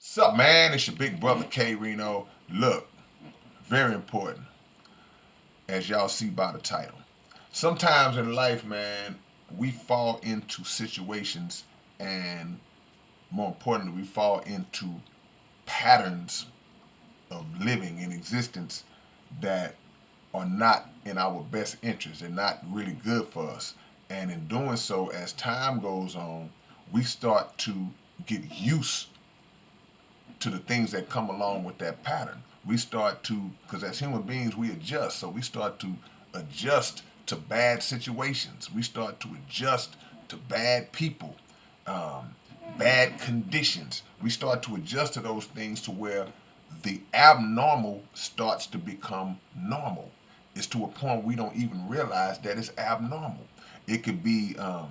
What's up, man? It's your big brother K-Rino. Look, very important, as y'all see by the title. Sometimes in life, man, we fall into situations and, more importantly, we fall into patterns of living in existence that are not in our best interest. They're not really good for us. And in doing so, as time goes on, we start to get used to the things that come along with that pattern. We start to, because as human beings, we adjust. So we start to adjust to bad situations. We start to adjust to bad people, um, bad conditions. We start to adjust to those things to where the abnormal starts to become normal. It's to a point we don't even realize that it's abnormal. It could be a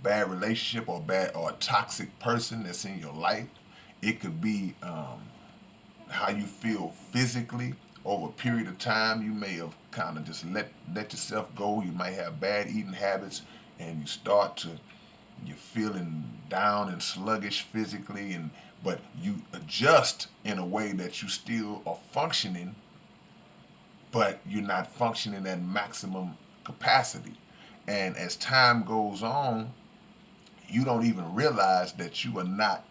bad relationship or a toxic person that's in your life. It could be how you feel physically over a period of time. You may have kind of just let yourself go. You might have bad eating habits, and you're feeling down and sluggish physically, and but you adjust in a way that you still are functioning, but you're not functioning at maximum capacity. And as time goes on, you don't even realize that you are not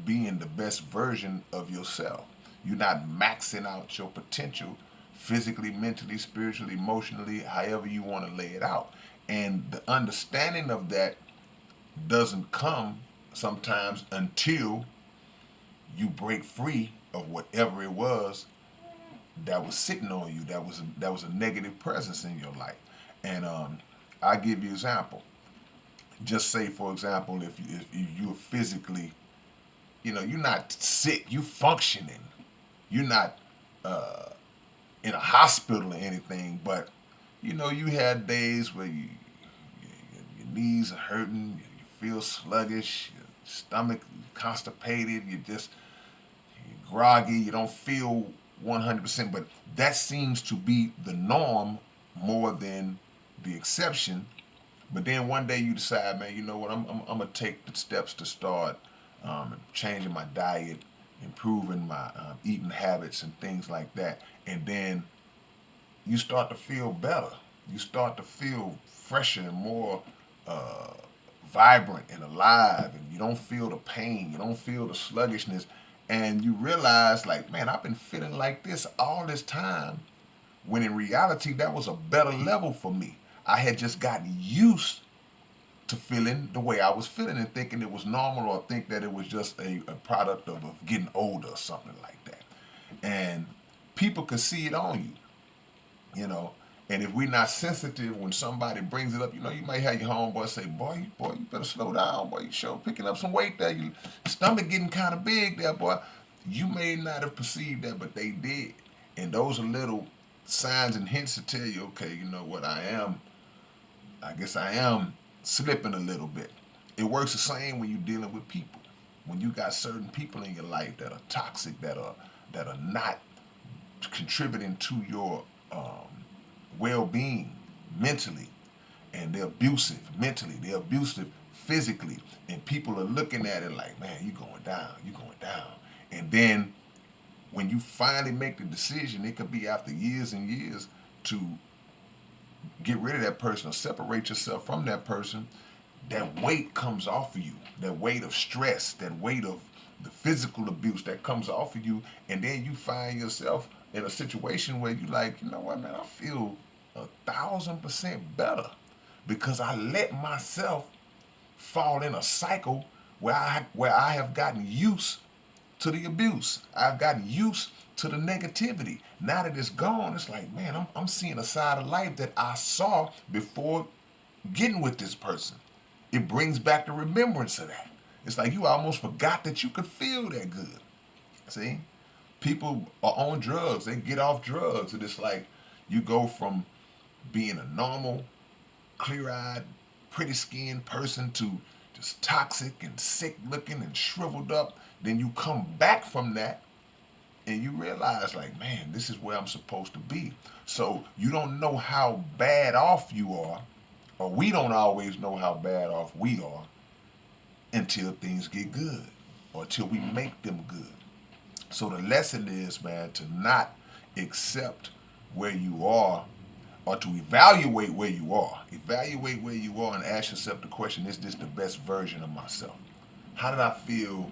being the best version of yourself. You're not maxing out your potential physically, mentally, spiritually, emotionally, however you want to lay it out. And the understanding of that doesn't come sometimes until you break free of whatever it was that was sitting on you, that was a negative presence in your life. And I give you an example. Just say, for example, if you're physically, you're not sick, you functioning. You're not uh, in a hospital or anything, but you had days where your knees are hurting, you feel sluggish, your stomach constipated, you're groggy, you don't feel 100%, but that seems to be the norm more than the exception. But then one day you decide, man, you know what? I'm gonna take the steps to start changing my diet, improving my eating habits and things like that. And then you start to feel better. You start to feel fresher and more uh, vibrant and alive, and you don't feel the pain. You don't feel the sluggishness, and you realize, like, man, I've been feeling like this all this time. When in reality, that was a better level for me. I had just gotten used to feeling the way I was feeling and thinking it was normal, or think that it was just a product of getting older or something like that. And people could see it on you, you know. And if we're not sensitive when somebody brings it up, you might have your homeboy say, boy, you better slow down, boy, you sure picking up some weight there. Your stomach getting kind of big there, boy. You may not have perceived that, but they did. And those are little signs and hints to tell you, okay, you know what, I guess I am slipping a little bit. It works the same when you're dealing with people. When you got certain people in your life that are toxic, that are not contributing to your well-being mentally, and they're abusive mentally, they're abusive physically, and people are looking at it like, man, you're going down, you're going down. And then when you finally make the decision, it could be after years and years, to get rid of that person or separate yourself from that person. That weight comes off of you, that weight of stress, that weight of the physical abuse that comes off of you. And then you find yourself in a situation where you like, you know what, man, I feel 1,000% better because I let myself fall in a cycle where I have gotten used to the abuse. I've gotten used to the negativity. Now that it's gone, it's like, man, I'm seeing a side of life that I saw before getting with this person. It brings back the remembrance of that. It's like you almost forgot that you could feel that good. See? People are on drugs. They get off drugs. And it's like you go from being a normal, clear eyed, pretty skinned person to just toxic and sick looking and shriveled up. Then you come back from that and you realize, like, man, this is where I'm supposed to be. So you don't know how bad off you are, or we don't always know how bad off we are until things get good, or till we make them good. So the lesson is, man, to not accept where you are, or to evaluate where you are. Evaluate where you are and ask yourself the question, is this the best version of myself? How did I feel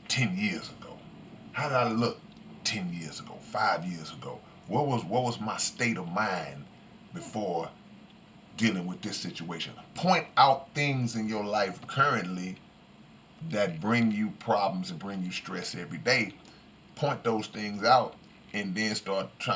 10 years ago? How did I look 10 years ago, 5 years ago? What was my state of mind before dealing with this situation? Point out things in your life currently that bring you problems and bring you stress every day. Point those things out and then start trying